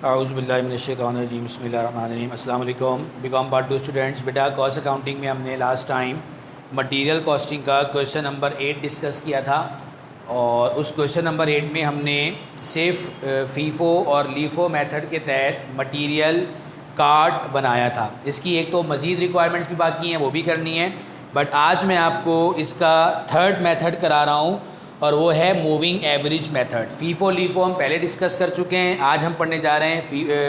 औज़ुबिल्लाहिमिनश्शैतानिर्रजीम बिस्मिल्लाहिर्रहमानिर्रहीम अस्सलाम वालेकुम। बीकॉम पार्ट 2 स्टूडेंट्स, बेटा कॉस्ट अकाउंटिंग में हमने लास्ट टाइम मटेरियल कॉस्टिंग का क्वेश्चन नंबर 8 डिस्कस किया था और उस क्वेश्चन नंबर 8 में हमने सिर्फ फीफो और लीफो मेथड के तहत मटेरियल कार्ड बनाया था। इसकी एक तो मज़ीद रिक्वायरमेंट्स भी बाकी हैं, वो भी करनी है, बट आज मैं आपको इसका थर्ड मेथड करा रहा हूँ और वो है moving average method. FIFO LIFO हम पहले डिस्कस कर चुके हैं, आज हम पढ़ने जा रहे हैं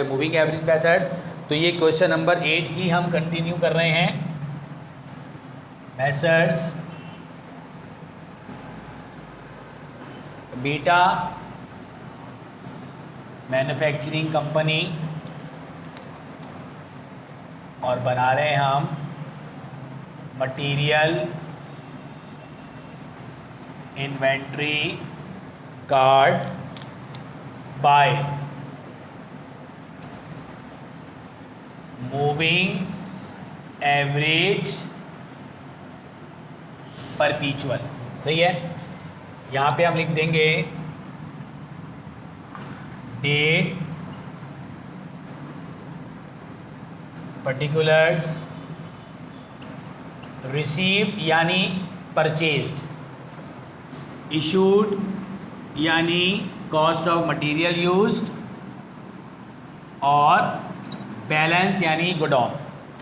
मूविंग एवरेज मेथड। तो ये क्वेश्चन नंबर 8 ही हम कंटिन्यू कर रहे हैं। मेसर्स बीटा मैन्युफैक्चरिंग कंपनी और बना रहे हैं हम material inventory card bye moving average परपीचुअल। सही है। यहाँ पे हम लिख देंगे डेट, पर्टिकुलर्स, रिसीव्ड यानी परचेज्ड, इशूड यानी कॉस्ट ऑफ मटेरियल यूज्ड और बैलेंस यानी गोडाउन।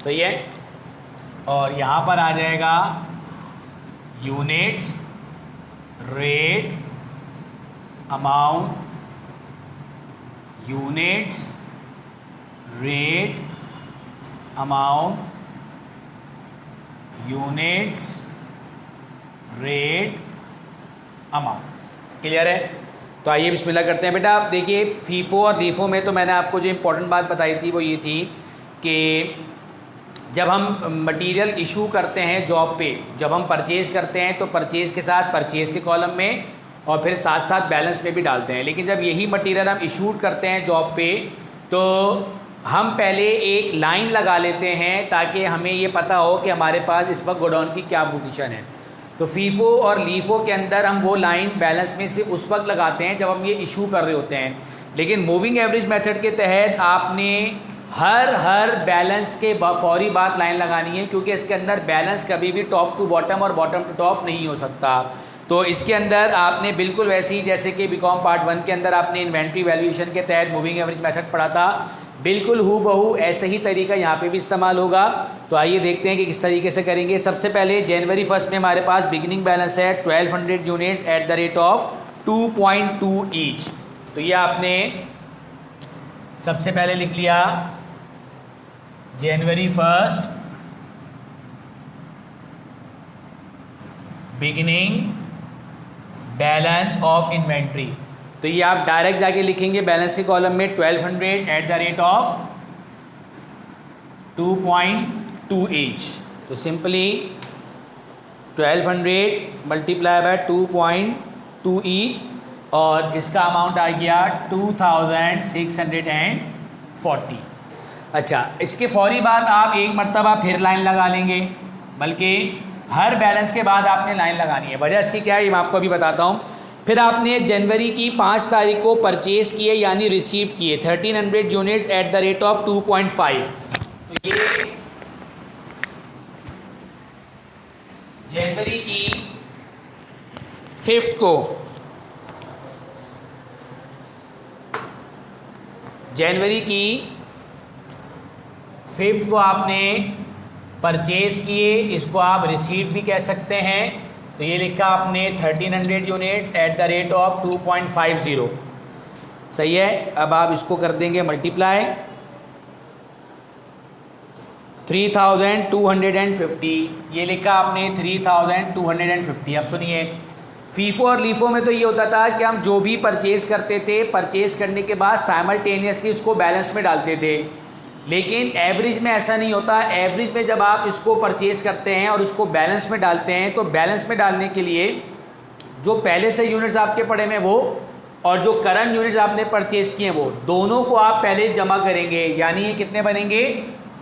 सही है। और यहाँ पर आ जाएगा units, rate, amount, units, rate, amount, units, rate, amount. Clear है। तो आइए बिस्मिल्लाह करते हैं। बेटा आप देखिए, फीफो और लीफो में तो मैंने आपको जो इम्पोर्टेंट बात बताई थी वो ये थी कि जब हम मटेरियल इशू करते हैं जॉब पे, जब हम परचेज़ करते हैं तो परचेज़ के साथ परचेज़ के कॉलम में और फिर साथ साथ बैलेंस में भी डालते हैं। लेकिन जब यही मटेरियल हम इशूड करते हैं जॉब पे तो हम पहले एक लाइन लगा लेते हैं ताकि हमें ये पता हो कि हमारे पास इस वक्त गोडाउन की क्या पोजीशन है। तो फीफो और लीफो के अंदर हम वो लाइन बैलेंस में सिर्फ उस वक्त लगाते हैं जब हम ये इशू कर रहे होते हैं। लेकिन मूविंग एवरेज मेथड के तहत आपने हर बैलेंस के फौरी बाद लाइन लगानी है, क्योंकि इसके अंदर बैलेंस कभी भी टॉप टू बॉटम और बॉटम टू टॉप नहीं हो सकता। तो इसके अंदर आपने बिल्कुल वैसे ही जैसे कि बीकॉम पार्ट 1 के अंदर आपने इन्वेंट्री वैल्यूएशन के तहत मूविंग एवरेज मेथड पढ़ा था, बिल्कुल हूबहू ऐसे ही तरीका यहाँ पे भी इस्तेमाल होगा। तो आइए देखते हैं कि किस तरीके से करेंगे। सबसे पहले जनवरी 1 में हमारे पास बिगिनिंग बैलेंस है 1200 units at the rate of 2.2 each. तो ये आपने सबसे पहले लिख लिया जनवरी 1 बिगिनिंग बैलेंस ऑफ इन्वेंट्री। तो ये आप डायरेक्ट जाके लिखेंगे बैलेंस के कॉलम में 1200 at the rate of 2.2 each. तो सिंपली 1200 मल्टीप्लाई बाय 2.2 ईच और इसका अमाउंट आ गया 2640। अच्छा, इसके फौरी बाद आप एक मरतबा फिर लाइन लगा लेंगे, बल्कि हर बैलेंस के बाद आपने लाइन लगानी है। वजह इसकी क्या है ये मैं आपको अभी बताता हूँ। फिर आपने जनवरी की 5 तारीख को परचेज़ किए यानी रिसीव किए 1300 units at the rate of 2.5। तो ये जनवरी की 5th को, जनवरी की 5th को आपने परचेज़ किए, इसको आप रिसीव भी कह सकते हैं। तो ये लिखा आपने 1300 units at the rate of 2.50। सही है। अब आप इसको कर देंगे मल्टीप्लाई 3250। ये लिखा आपने 3250। अब सुनिए, फीफो और लीफो में तो ये होता था कि हम जो भी परचेज़ करते थे, परचेज़ करने के बाद साइमल्टेनियसली उसको बैलेंस में डालते थे। लेकिन एवरेज में ऐसा नहीं होता। एवरेज में जब आप इसको परचेज़ करते हैं और उसको बैलेंस में डालते हैं तो बैलेंस में डालने के लिए जो पहले से यूनिट्स आपके पड़े में वो और जो करंट यूनिट्स आपने परचेज़ किए हैं वो दोनों को आप पहले जमा करेंगे, यानी ये कितने बनेंगे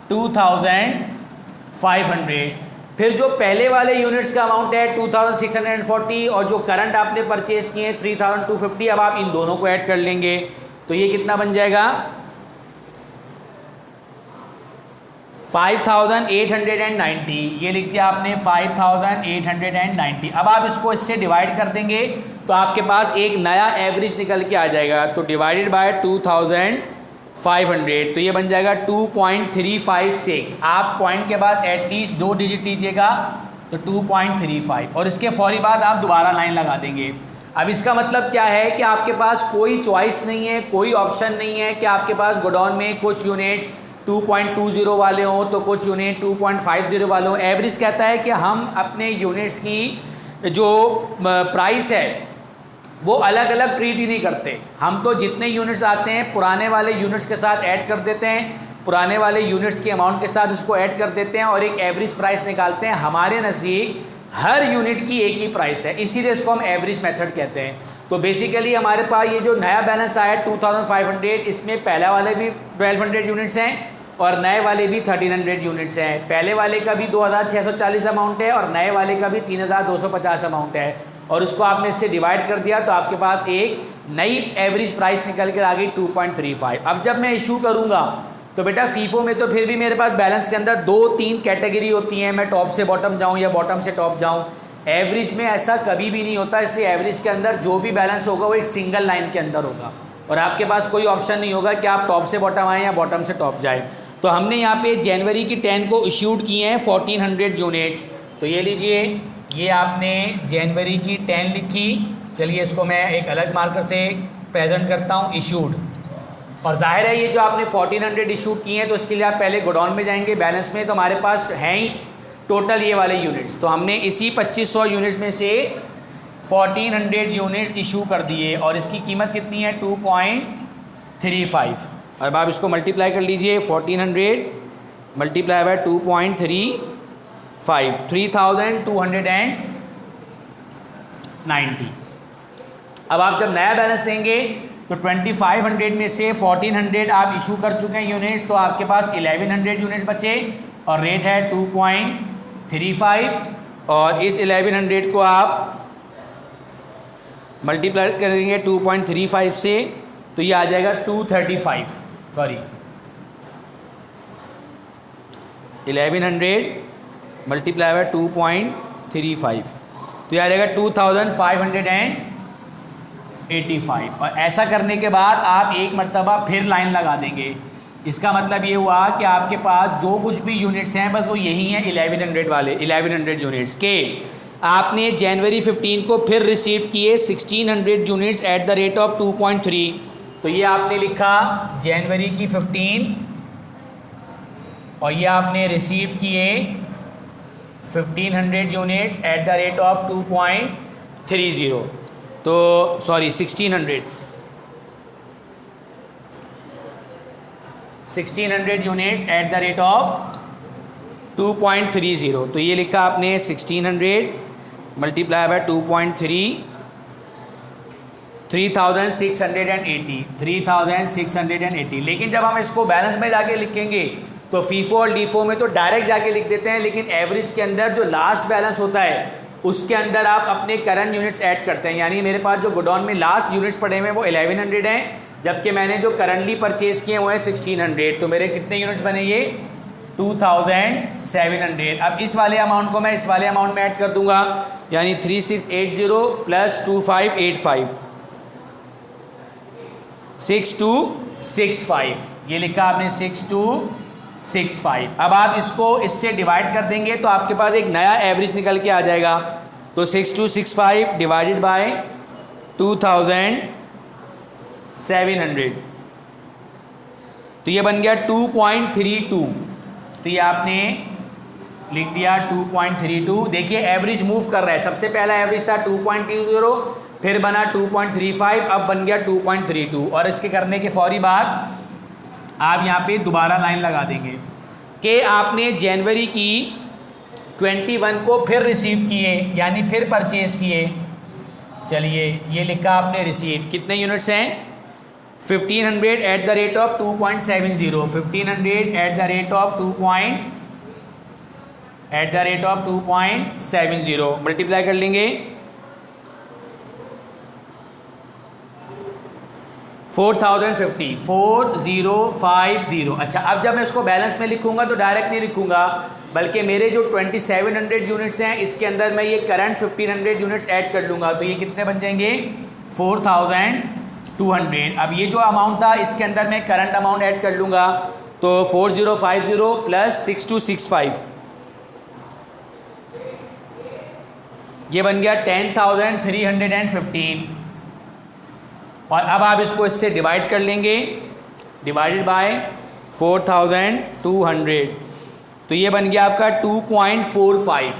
2500। फिर जो पहले वाले यूनिट्स का अमाउंट है 2640 और जो करंट आपने परचेज किए हैं 3250, अब आप इन दोनों को ऐड कर लेंगे तो ये कितना बन जाएगा 5890, ये लिख दिया आपने 5890। अब आप इसको इससे डिवाइड कर देंगे तो आपके पास एक नया एवरेज निकल के आ जाएगा। तो डिवाइडेड बाय 2500 तो ये बन जाएगा 2.356। आप पॉइंट के बाद एटलीस्ट 2 डिजिट लीजिएगा तो 2.35 और इसके फौरी बाद आप दोबारा लाइन लगा देंगे। अब इसका मतलब क्या है कि आपके पास कोई चॉइस नहीं है, कोई ऑप्शन नहीं है कि आपके पास गोडाउन में कुछ यूनिट्स 2.20 वाले हों तो कुछ यूनिट 2.50 वाले हों। एवरेज कहता है कि हम अपने यूनिट्स की जो प्राइस है वो अलग अलग ट्रीट ही नहीं करते। हम तो जितने यूनिट्स आते हैं पुराने वाले यूनिट्स के साथ ऐड कर देते हैं, पुराने वाले यूनिट्स के अमाउंट के साथ उसको ऐड कर देते हैं और एक एवरेज प्राइस निकालते हैं। हमारे नज़दीक हर यूनिट की एक ही प्राइस है, इसीलिए इसको हम एवरेज मेथड कहते हैं। तो बेसिकली हमारे पास ये जो नया बैलेंस आया 2500, इसमें पहला वाले भी 1200 यूनिट्स हैं और नए वाले भी 1300 यूनिट्स हैं। पहले वाले का भी 2640 अमाउंट है और नए वाले का भी 3250 अमाउंट है और उसको आपने इससे डिवाइड कर दिया तो आपके पास एक नई एवरेज प्राइस निकल कर आ गई 2.35। अब जब मैं इशू करूँगा तो बेटा फीफो में तो फिर भी मेरे पास बैलेंस के अंदर 2-3 कैटेगरी होती हैं, मैं टॉप से बॉटम जाऊँ या बॉटम से टॉप जाऊँ। एवरेज में ऐसा कभी भी नहीं होता, इसलिए एवरेज के अंदर जो भी बैलेंस होगा वो एक सिंगल लाइन के अंदर होगा और आपके पास कोई ऑप्शन नहीं होगा कि आप टॉप से बॉटम आएँ या बॉटम से टॉप जाए। तो हमने यहाँ पे जनवरी की 10 को इश्यूड किए हैं 1400 यूनिट्स। तो ये लीजिए, ये आपने जनवरी की 10 लिखी। चलिए इसको मैं एक अलग मार्कर से प्रेजेंट करता हूँ, इशूड। और जाहिर है ये जो आपने 1400 इशूड किए हैं तो इसके लिए आप पहले गोडाउन में जाएंगे बैलेंस में, तो हमारे पास हैं ही टोटल ये वाले यूनिट्स। तो हमने इसी 2500 यूनिट्स में से 1400 यूनिट्स इशू कर दिए और इसकी कीमत कितनी है 2.35। अब आप इसको मल्टीप्लाई कर लीजिए, 1400 मल्टीप्लाई बाय 2.35, 3290। अब आप जब नया बैलेंस देंगे तो 2500 में से 1400 आप इशू कर चुके हैं यूनिट्स, तो आपके पास 1100 यूनिट्स बचे और रेट है 2.35 और इस 1100 को आप मल्टीप्लाई करेंगे 2.35 से तो ये आ जाएगा 235, सॉरी 1100 मल्टीप्लाई बाय 2.35 तो ये आ जाएगा 2585। और ऐसा करने के बाद आप एक मरतबा फिर लाइन लगा देंगे। इसका मतलब ये हुआ कि आपके पास जो कुछ भी यूनिट्स हैं बस वो यही हैं 1100 वाले 1100 यूनिट्स के। आपने जनवरी 15 को फिर रिसीव किए 1600 units at the rate of 2.3। तो ये आपने लिखा जनवरी की 15 और ये आपने रिसीव किए 1500 units at the rate of 2.30। तो sorry 1600 units at the rate of 2.30। तो ये लिखा आपने 1600 मल्टीप्लाई बाय 2.3, 3680। लेकिन जब हम इसको बैलेंस में जाके लिखेंगे तो फीफो और डीफो में तो डायरेक्ट जाके लिख देते हैं, लेकिन एवरेज के अंदर जो लास्ट बैलेंस होता है उसके अंदर आप अपने करंट यूनिट्स ऐड करते हैं। यानी मेरे पास जो गोडाउन में लास्ट यूनिट्स पड़े हुए हैं वो 1100 हैं, जबकि मैंने जो करंटली परचेज किए वो है 1600। तो मेरे कितने यूनिट्स बने ये 2700। अब इस वाले अमाउंट को मैं इस वाले अमाउंट में ऐड कर दूंगा, यानी 3680 प्लस 2585 6265। ये लिखा आपने 6265। अब आप इसको इससे डिवाइड कर देंगे तो आपके पास एक नया एवरेज निकल के आ जाएगा। तो 6265 डिवाइडेड बाय 2700 तो ये बन गया 2.32। तो ये आपने लिख दिया 2.32। देखिए एवरेज मूव कर रहा है, सबसे पहला एवरेज था 2.20, फिर बना 2.35, अब बन गया 2.32। और इसके करने के फौरी बाद आप यहाँ पे दोबारा लाइन लगा देंगे कि आपने जनवरी की 21 को फिर रिसीव किए, यानी फिर परचेज किए। चलिए ये लिखा आपने रिसीव, कितने यूनिट्स हैं 1500 at the rate of 2.70, 1500 at the rate of 2.70 multiply कर लेंगे 4050 4050। अच्छा, अब जब मैं इसको बैलेंस में लिखूंगा तो डायरेक्ट नहीं लिखूंगा, बल्कि मेरे जो 2700 यूनिट्स हैं इसके अंदर मैं ये करंट 1500 यूनिट्स ऐड कर लूँगा, तो ये कितने बन जाएंगे 4200। अब ये जो अमाउंट था इसके अंदर मैं करंट अमाउंट ऐड कर लूँगा, तो 4050 प्लस 6265 ये बन गया 10315। और अब आप इसको इससे डिवाइड कर लेंगे, डिवाइडेड बाय 4200, तो ये बन गया आपका 2.45।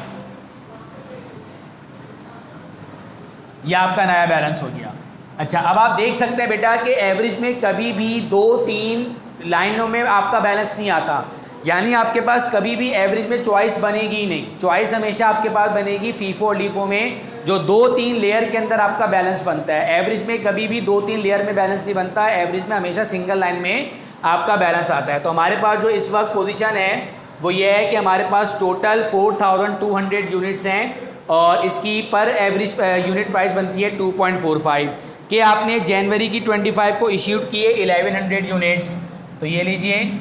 ये आपका नया बैलेंस हो गया। अच्छा, अब आप देख सकते हैं बेटा कि एवरेज में कभी भी 2-3 लाइनों में आपका बैलेंस नहीं आता, यानी आपके पास कभी भी एवरेज में चॉइस बनेगी ही नहीं। चॉइस हमेशा आपके पास बनेगी फीफो और लीफो में, जो 2-3 लेयर के अंदर आपका बैलेंस बनता है। एवरेज में कभी भी 2-3 लेयर में बैलेंस नहीं बनता है, एवरेज में हमेशा सिंगल लाइन में आपका बैलेंस आता है। तो हमारे पास जो इस वक्त पोजीशन है वो ये है कि हमारे पास टोटल 4200 यूनिट्स हैं और इसकी पर एवरेज यूनिट प्राइस बनती है 2.45 कि आपने जनवरी की 25 को इश्यूड किए 1100 यूनिट्स, तो ये लीजिए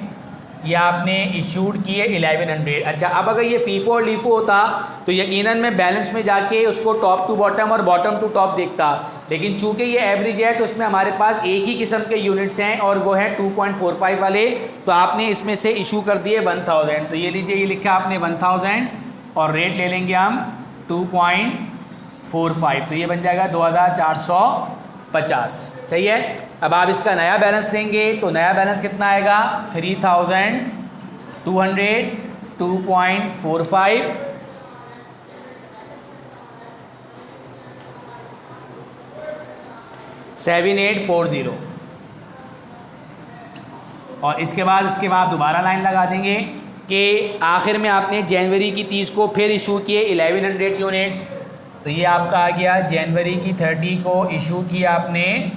ये आपने इशूड किए 1100। अच्छा, अब अगर ये फीफो और लीफो होता तो यकीनन मैं बैलेंस में जाके उसको टॉप टू बॉटम और बॉटम टू टॉप देखता, लेकिन चूंकि ये एवरेज है तो इसमें हमारे पास एक ही किस्म के यूनिट्स हैं और वो है 2.45 वाले, तो आपने इसमें से इशू कर दिए 1000। तो ये लीजिए, ये लिखा आपने 1000 और रेट ले लेंगे हम 2.45, तो ये बन जाएगा 2450। सही है। अब आप इसका नया बैलेंस लेंगे तो नया बैलेंस कितना आएगा 3200, 2.45 7840। और इसके बाद दोबारा लाइन लगा देंगे कि आखिर में आपने जनवरी की 30 को फिर इशू किए 1100 यूनिट्स, तो ये आपका आ गया जनवरी की 30 को इशू किया आपने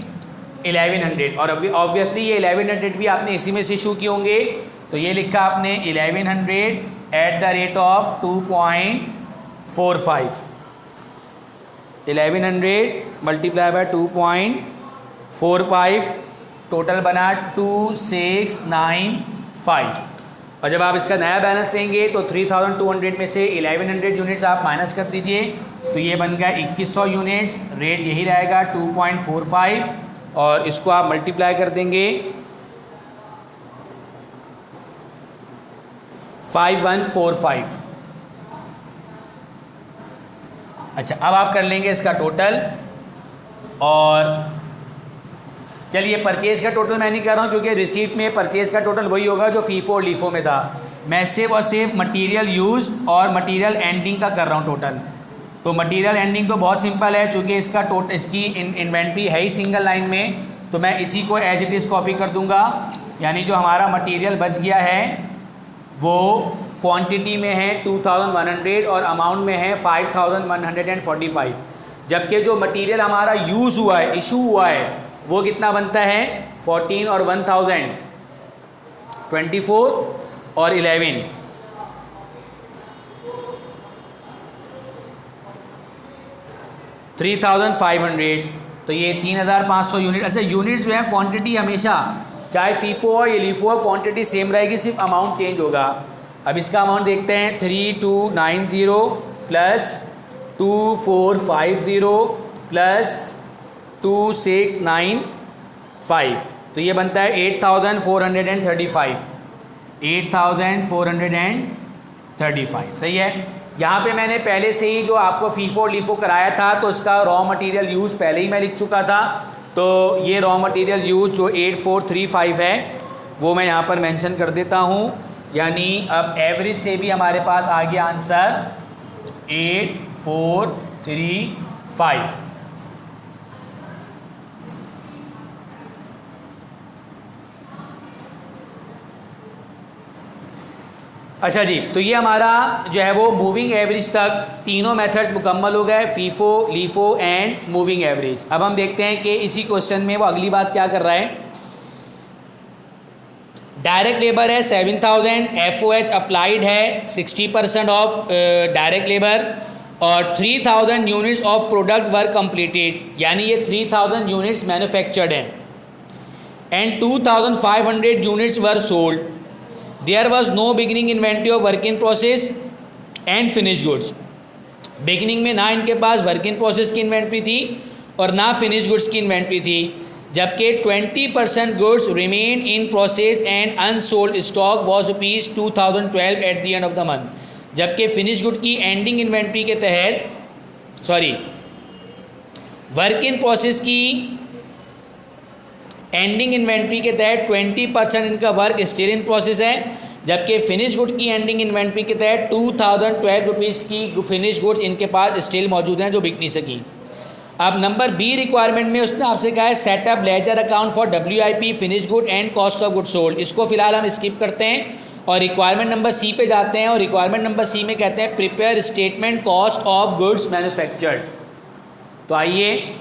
1100 और ऑब्वियसली ये 1100 भी आपने इसी में से इशू किए होंगे, तो ये लिखा आपने 1100 at the rate of 2.45। 1100 multiply by 2.45 total बना 2695। और जब आप इसका नया बैलेंस लेंगे तो 3200 में से 1100 यूनिट्स आप माइनस कर दीजिए, तो ये बन गया 2100 यूनिट्स, रेट यही रहेगा 2.45 और इसको आप मल्टीप्लाई कर देंगे 5145। अच्छा, अब आप कर लेंगे इसका टोटल, और चलिए परचेज़ का टोटल मैं नहीं कर रहा हूँ क्योंकि रिसीट में परचेज़ का टोटल वही होगा जो फीफो और लीफो में था। मैं सिर्फ और सिर्फ मटेरियल यूज्ड और मटेरियल एंडिंग का कर रहा हूँ टोटल। तो मटेरियल एंडिंग तो बहुत सिंपल है, चूँकि इसकी इन्वेंट्री है ही सिंगल लाइन में, तो मैं इसी को एज इट इज़ कॉपी कर दूंगा। यानी जो हमारा मटेरियल बच गया है वो क्वांटिटी में है 2100 और अमाउंट में है 5145, जबकि जो मटेरियल हमारा यूज़ हुआ है, इशू हुआ है, वो कितना बनता है 14 और 1000 24 और 11 3500, तो ये 3500 यूनिट। अच्छा, यूनिट्स जो है क्वांटिटी हमेशा चाहे फीफो हो या लीफो हो क्वांटिटी सेम रहेगी, सिर्फ अमाउंट चेंज होगा। अब इसका अमाउंट देखते हैं 3290 प्लस 2450 प्लस 2695, तो ये बनता है 8435। 8435 सही है। यहाँ पे मैंने पहले से ही जो आपको फीफो लीफो कराया था तो इसका रॉ मटेरियल यूज़ पहले ही मैं लिख चुका था, तो ये रॉ मटेरियल यूज़ जो 8435 है वो मैं यहाँ पर मेंशन कर देता हूँ। यानी अब एवरेज से भी हमारे पास आ गया आंसर 8435। अच्छा जी, तो ये हमारा जो है वो मूविंग एवरेज तक तीनों मेथड्स मुकम्मल हो गए, FIFO LIFO and moving average. अब हम देखते हैं कि इसी क्वेश्चन में वो अगली बात क्या कर रहा है। डायरेक्ट लेबर है 7000, FOH अप्लाइड है 60% ऑफ डायरेक्ट लेबर और 3000 units of product work completed, यानी ये 3000 यूनिट्स मैन्युफैक्चर्ड हैं। and 2500 units were sold. There was no beginning inventory of work in process and finished goods. Beginning में ना इनके पास work in process की inventory थी और ना फिनिश गुड्स की इन्वेंट्री थी, जबकि 20% goods remain in process and unsold stock was ₹2012 at the end of the month. जबकि फिनिश गुड की एंडिंग इन्वेंट्री के तहत वर्क इन प्रोसेस की एंडिंग इन्वेंट्री के तहत 20% इनका वर्क स्टिल इन प्रोसेस है, जबकि फिनिश गुड की एंडिंग इन्वेंट्री के तहत ₹2012 की फिनिश गुड्स इनके पास स्टिल मौजूद हैं जो बिक नहीं सकी. अब नंबर बी रिक्वायरमेंट में उसने आपसे कहा है setup ledger account for WIP finish good and cost of good sold. इसको फिलहाल हम स्किप करते हैं और रिक्वायरमेंट नंबर सी पे जाते हैं. और रिक्वायरमेंट नंबर सी में कहते हैं prepare statement cost of goods manufactured. तो आइए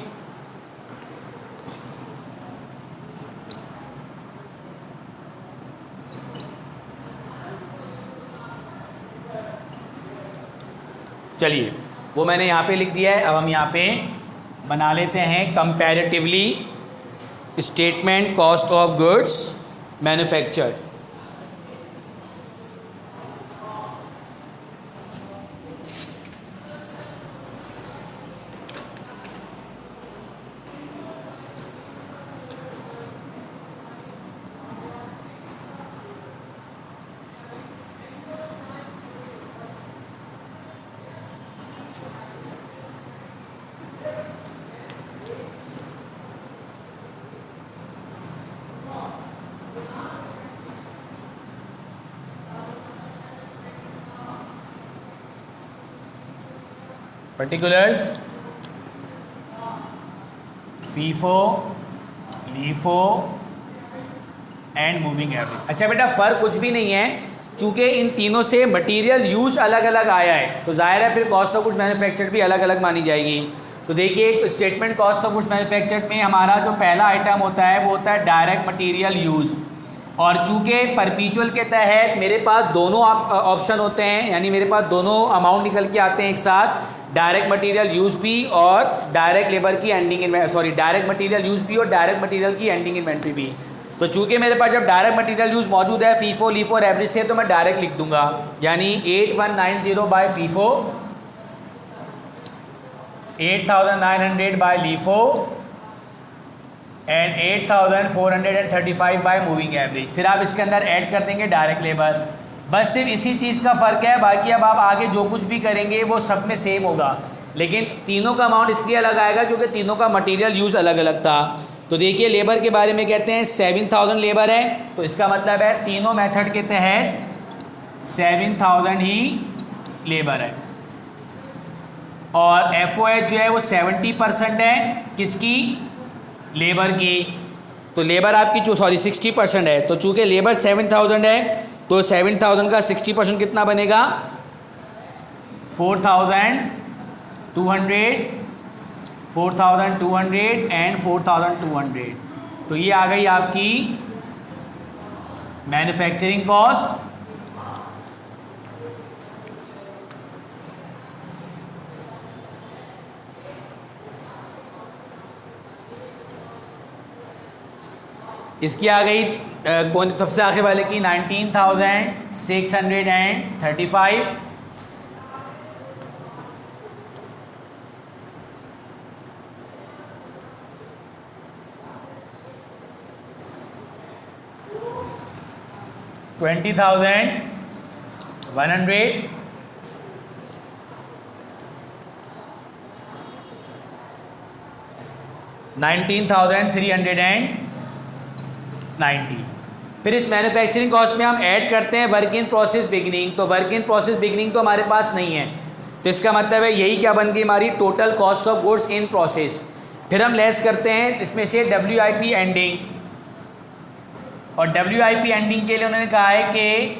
चलिए वो मैंने यहाँ पे लिख दिया है. अब हम यहाँ पे बना लेते हैं comparatively statement cost of goods manufactured. Particulars FIFO LIFO and moving average. अच्छा बेटा फ़र्क कुछ भी नहीं है, चूँकि इन तीनों से मटेरियल यूज अलग अलग आया है तो जाहिर है फिर कॉस्ट ऑफ गुड्स मैन्युफैक्चर्ड भी अलग अलग मानी जाएगी. तो देखिए statement cost of goods manufactured में हमारा जो पहला आइटम होता है वो होता है डायरेक्ट मटेरियल यूज. और चूँकि परपीचुअल के तहत मेरे पास दोनों ऑप्शन होते हैं, यानी मेरे पास दोनों अमाउंट निकल के आते हैं एक साथ, डायरेक्ट मटेरियल यूज भी और डायरेक्ट लेबर की एंडिंग डायरेक्ट मटेरियल यूज भी और डायरेक्ट मटेरियल की एंडिंग इन्वेंट्री भी. तो चूंकि मेरे पास जब डायरेक्ट मटेरियल यूज मौजूद है फीफो लीफो और एवरेज से, तो मैं डायरेक्ट लिख दूंगा, यानी 8190 by FIFO, 8900 by LIFO and 8435 by moving average. फिर आप इसके अंदर ऐड कर देंगे डायरेक्ट लेबर. बस सिर्फ इसी चीज़ का फ़र्क है, बाकी अब आप आगे जो कुछ भी करेंगे वो सब में सेम होगा, लेकिन तीनों का अमाउंट इसलिए अलग आएगा क्योंकि तीनों का मटेरियल यूज़ अलग अलग था. तो देखिए लेबर के बारे में कहते हैं 7000 लेबर है, तो इसका मतलब है तीनों मेथड के तहत 7000 ही लेबर है. और FOH जो है वो 70% है किसकी, लेबर की. तो लेबर आपकी 60% है. तो चूँकि लेबर 7000 है तो 7000 का 60% कितना बनेगा, 4200 एंड 4200. तो ये आ गई आपकी मैन्युफैक्चरिंग कॉस्ट. इसकी आ गई कौन सबसे आखिर वाले की 19,635. $20,100 $19,390. फिर इस मैन्युफैक्चरिंग कॉस्ट में हम ऐड करते हैं वर्क इन प्रोसेस बिगिनिंग. तो वर्क इन प्रोसेस बिगिनिंग तो हमारे पास नहीं है, तो इसका मतलब है यही क्या बन गई हमारी total cost of goods in process. फिर हम लेस करते हैं इसमें से WIP एंडिंग, और WIP एंडिंग के लिए उन्होंने कहा है कि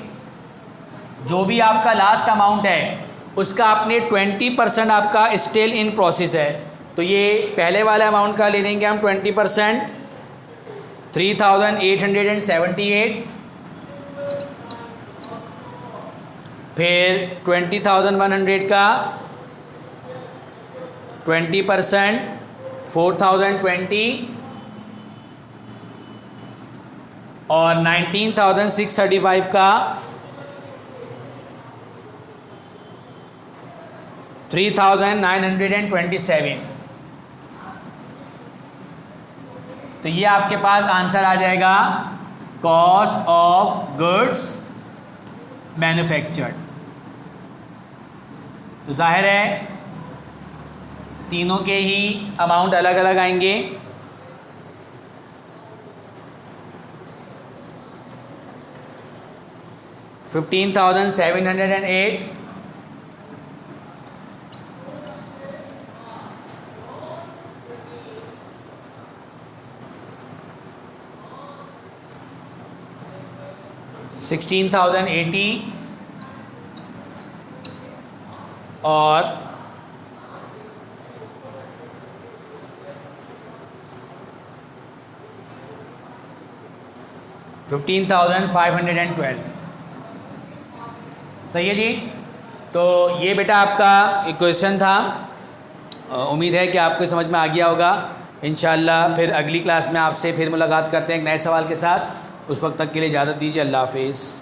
जो भी आपका लास्ट अमाउंट है उसका आपने 20% आपका स्टिल इन प्रोसेस है. तो ये पहले वाले अमाउंट का ले लेंगे हम 20%, 3878. फिर 20,100 का 20%, 4020. और 19,635 का 3,927। तो ये आपके पास आंसर आ जाएगा कॉस्ट ऑफ गुड्स मैन्युफैक्चर्ड। तो जाहिर है तीनों के ही अमाउंट अलग अलग आएंगे। $15,708 $16,080 और $15,512। सही है जी। तो ये बेटा आपका एक क्वेश्चन था। उम्मीद है कि आपको समझ में आ गया होगा। इंशाल्लाह फिर अगली क्लास में आपसे फिर मुलाकात करते हैं एक नए सवाल के साथ। उस वक्त तक के लिए इजाज़त दीजिए। अल्लाह हाफिज़।